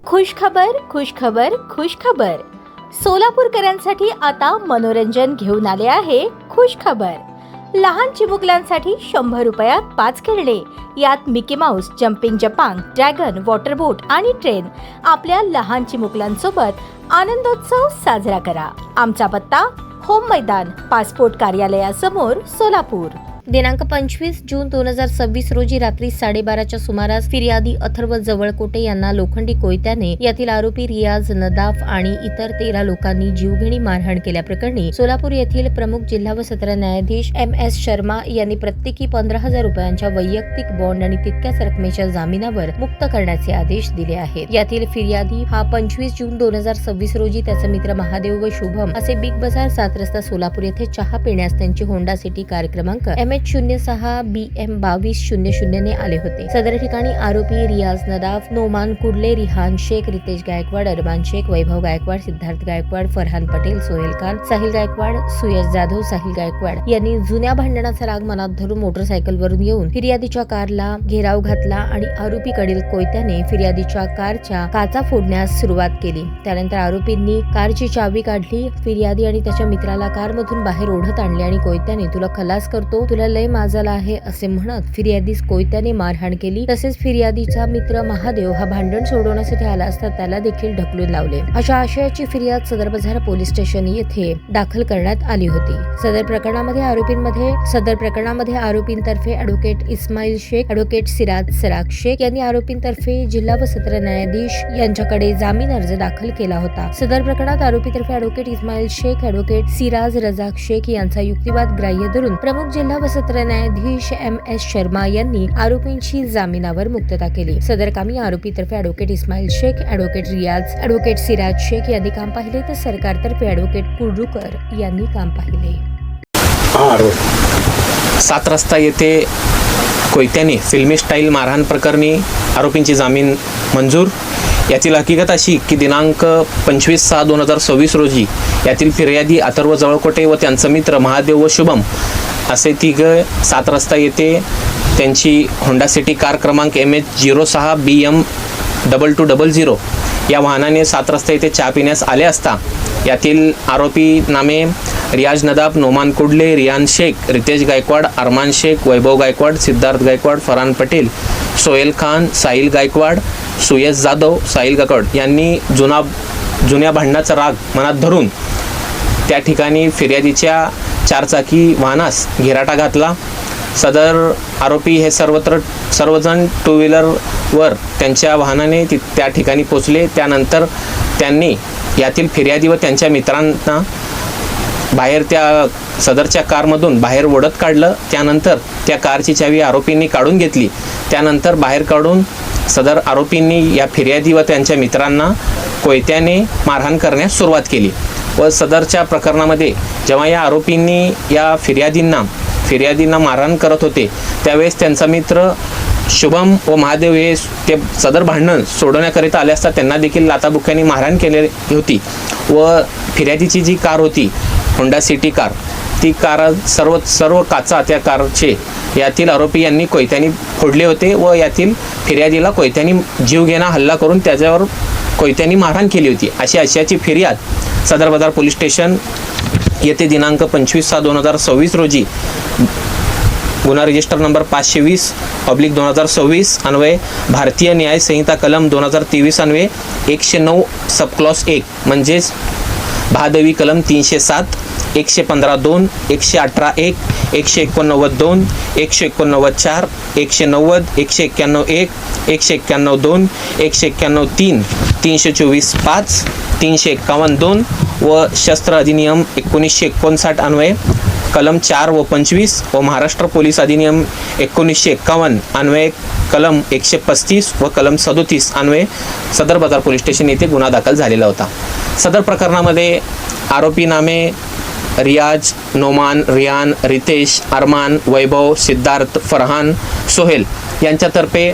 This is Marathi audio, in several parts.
खुशखबर खुशखबर खुशखबर. सोलापूरकरांसाठी आता मनोरंजन घेऊन आले आहे खुशखबर. लहान चिमुकल्यांसाठी 100 रुपयात 5 खेळणे. यात मिकी माऊस, जम्पिंग जपांग, ड्रॅगन, वॉटर बोट आणि ट्रेन. आपल्या लहान चिमुकल्यांसोबत आनंदोत्सव साजरा करा. आमचा पत्ता होम मैदान, पासपोर्ट कार्यालयासमोर, सोलापूर. दिनांक 25 जून 2026 रोजी रात्री 12:30च्या सुमारास फिर्यादी अथर्व जवळकोटे यांना लोखंडी कोयत्याने यातील आरोपी रियाज नदाफ आणि इतर 13 लोकांनी जीवघेणी मारहाण केल्याप्रकरणी सोलापूर येथील प्रमुख जिल्हा व सत्र न्यायाधीश MS शर्मा यांनी प्रत्येकी 15,000 रुपयांच्या वैयक्तिक बॉन्ड आणि तितक्याच रकमेच्या जामिनावर मुक्त करण्याचे आदेश दिले आहेत. यातील फिर्यादी हा 25 जून 2026 रोजी त्याचा मित्र महादेव व शुभम असे बिग बाजार 7 रस्ता सोलापूर येथे चहा पिण्यास त्यांची होंडा सिटी कार क्रमांक MH06 BM 2200 ने आले होते. सदर ठिकाणी आरोपी रियाज नदाफ, नोमान कुडले, रिहान शेख, रितेश गायकवाड, अरमान शेख, वैभव गायकवाड, सिद्धार्थ गायकवाड, फरहान पटेल, सोहेल खान, साहिल गायकवाड, सुयश जाधव, साहिल गायकवाड यांनी जुन्या भांडणाचा राग मनात धरून मोटरसायकलवरून येऊन फिर्यादीच्या कारला घेराव घातला आणि आरोपीकडील कोयत्याने फिर्यादीच्या कारच्या काचा फोडण्यास सुरुवात केली. त्यानंतर आरोपींनी कारची चावी काढली. फिर्यादी आणि त्याच्या मित्राला कारमधून बाहेर ओढत आणले आणि कोयत्याने "तुला खलास करतो, तुला लय माजला आहे" असे म्हणत फिर्यादीस कोयत्याने मारहाण केली. तसेच फिर्यादीचा मित्र महादेव हा भांडण सोडवण्यासाठी आला असता त्याला देखील ढकलून लावले. अशा आशयाची फिर्याद सदर बाजार पोलीस स्टेशन येथे दाखल करण्यात आली होती. सदर प्रकरणामध्ये आरोपींतर्फे ॲडव्होकेट इस्माईल शेख, ॲडव्होकेट सिराज सराग शेख यांनी आरोपींतर्फे जिल्हा व सत्र न्यायाधीश यांच्याकडे जामीन अर्ज दाखल केला होता. सदर प्रकरणात आरोपीतर्फे ॲडव्होकेट इस्माईल शेख, ॲडव्होकेट सिराज रजाक शेख यांचा युक्तिवाद ग्राह्य धरून प्रमुख जिल्हा व सत्र न्यायाधीश MS शर्मा यांनी आरोपींची जामिनावर मुक्तता केली. सदर कामी आरोपीतर्फे ॲडव्होकेट इस्माईल शेख, ॲडव्होकेट रियाज, ॲडव्होकेट सिराज शेख यांनी काम पाहिले तर सरकारतर्फे ॲडव्होकेट कुर्डुकर यांनी काम पाहिले. 7 रस्ता येथे कोयत्याने फिल्मी स्टाईल मारहाण प्रकरणी आरोपींची जामीन मंजूर. यातील हकीकत अशी की दिनांक 25/6/2026 रोजी यातील फिर्यादी अथर्व जवळकोटे व त्यांचा मित्र महादेव व शुभम असे 3 7 रस्ता येथे त्यांची होंडा सिटी कार क्रमांक MH06 BM 2200 या वाहनाने 7 रस्ता येथे चहा पिण्यास आले असता यातील आरोपी नामे रियाज नदाफ, नोमान कुडले, रियान शेख, रितेश गायकवाड, अरमान शेख, वैभव गायकवाड, सिद्धार्थ गायकवाड, फरहान पटेल, सोहेल खान, साहिल गायकवाड, सुयश जाधव, साहिल गायकवाड यांनी जुन्या भांडणाचा राग मनात धरून त्या ठिकाणी फिर्यादीच्या 4 चाकी वाहनास घेराटा घातला. सदर आरोपी हे सर्वजण 2 व्हीलरवर त्यांच्या वाहनाने त्या ठिकाणी पोचले. त्यानंतर त्यांनी यातील फिर्यादी व त्यांच्या मित्रांना बाहेर त्या सदरच्या कारमधून बाहेर ओढत काढलं. त्यानंतर त्या कारची चावी आरोपींनी काढून घेतली. त्यानंतर बाहेर काढून सदर आरोपींनी या फिर्यादी व त्यांच्या मित्रांना कोयत्याने मारहाण करण्यास सुरुवात केली. व सदरच्या प्रकरणामध्ये जेव्हा या आरोपींनी या फिर्यादींना मारहाण करत होते त्यावेळेस त्यांचा मित्र शुभम व महादेव हे ते सदर भांडण सोडवण्याकरिता आले असता त्यांना देखील लाथाबुक्क्यांनी मारहाण केली होती. व फिर्यादीची जी कार होती होंडा सिटी कार, ती कार सर्व काचा त्या कारचे यातील आरोपी यांनी कोयत्यानी फोडले होते व यातील फिर्यादीला कोयत्यानी जीवघेणा हल्ला करून त्याच्यावर कोयत्यानी मारहाण केली होती. अशी आशयाची फिर्याद सदर बाजार पोलीस स्टेशन येथे दिनांक 25/6/2026 रोजी गुन्हा रजिस्टर नंबर 520/2026 अन्वये भारतीय न्याय संहिता कलम 2023 अन्वये 109 सबक्लॉस 1 म्हणजेच भादवी कलम 307, 115(2), 118(1), 189(2), 189(4), 190, 191(1), 191(2), 191(3), 324(5), 351(2) व शस्त्र अधिनियम 1959 अन्वये कलम 4 व 25 व महाराष्ट्र पोलीस अधिनियम 1951 अन्वये कलम 135 व कलम 37 अन्वये सदर बाजार पोलीस स्टेशन येथे गुन्हा दाखल झालेला होता. सदर प्रकरणामध्ये आरोपी नामे रियाज, नोमान, रियान, रितेश, अरमान, वैभव, सिद्धार्थ, फरहान, सोहेल यांच्यातर्फे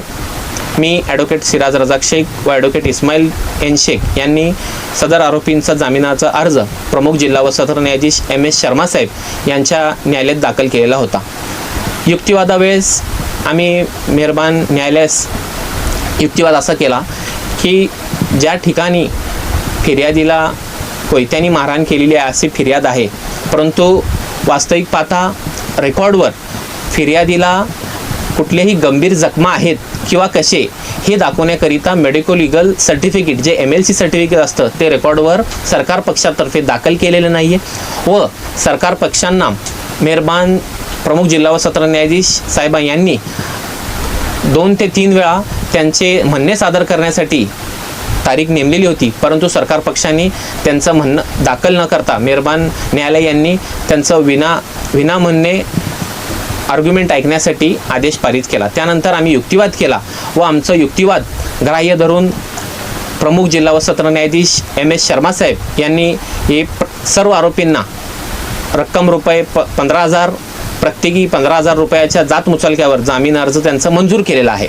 मी ॲडव्होकेट सिराज रजाक शेख व ॲडव्होकेट इस्माईल एन शेख यांनी सदर आरोपींचा जामिनाचा अर्ज प्रमुख जिल्हा व सत्र न्यायाधीश MS शर्मा साहेब यांच्या न्यायालयात दाखल केलेला होता. युक्तिवादावेळेस आम्ही मेहरबान न्यायालयास युक्तिवाद असा केला की ज्या ठिकाणी फिर्यादीला कोयत्यानी मारहाण केलेली आहे अशी फिर्याद आहे, परंतु वास्तविक पाहता रेकॉर्डवर फिर्यादीला कुठल्याही गंभीर जखमा आहेत किंवा कसे हे दाखवण्याकरिता मेडिको लिगल सर्टिफिकेट जे MLC सर्टिफिकेट असतं ते रेकॉर्डवर सरकार पक्षातर्फे दाखल केलेलं नाही आहे व सरकार पक्षांना मेहरबान प्रमुख जिल्हा व सत्र न्यायाधीश साहेब यांनी 2 ते 3 वेळा त्यांचे म्हणणे सादर करण्यासाठी तारीख नेमलेली होती, परंतु सरकार पक्षांनी त्यांचं म्हणणं दाखल न करता मेहरबान न्यायालय यांनी त्यांचं विना म्हणणे आर्ग्युमेंट ऐकण्यासाठी आदेश पारित केला। त्यानंतर आम्ही युक्तिवाद केला व आमचं युक्तिवाद ग्राह्य धरून प्रमुख जिल्हा व सत्र न्यायाधीश MS शर्मा साहेब यांनी हे सर्व आरोपींना रक्कम रुपये 15,000 प्रत्येकी 15,000 रुपयाच्या जात मुचलक्यावर जामीन अर्ज त्यांचं मंजूर केलेला आहे।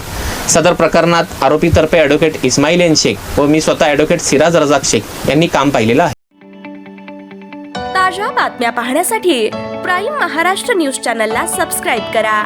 सदर प्रकरणात आरोपीतर्फे ॲडव्होकेट इस्माईल एन शेख व मी स्वतः ॲडव्होकेट सिराज रजाक शेख यांनी काम पाहिलेलं आहे। ताज्या बातम्या पाहण्यासाठी प्राईम महाराष्ट्र न्यूज चॅनलला सबस्क्राईब करा।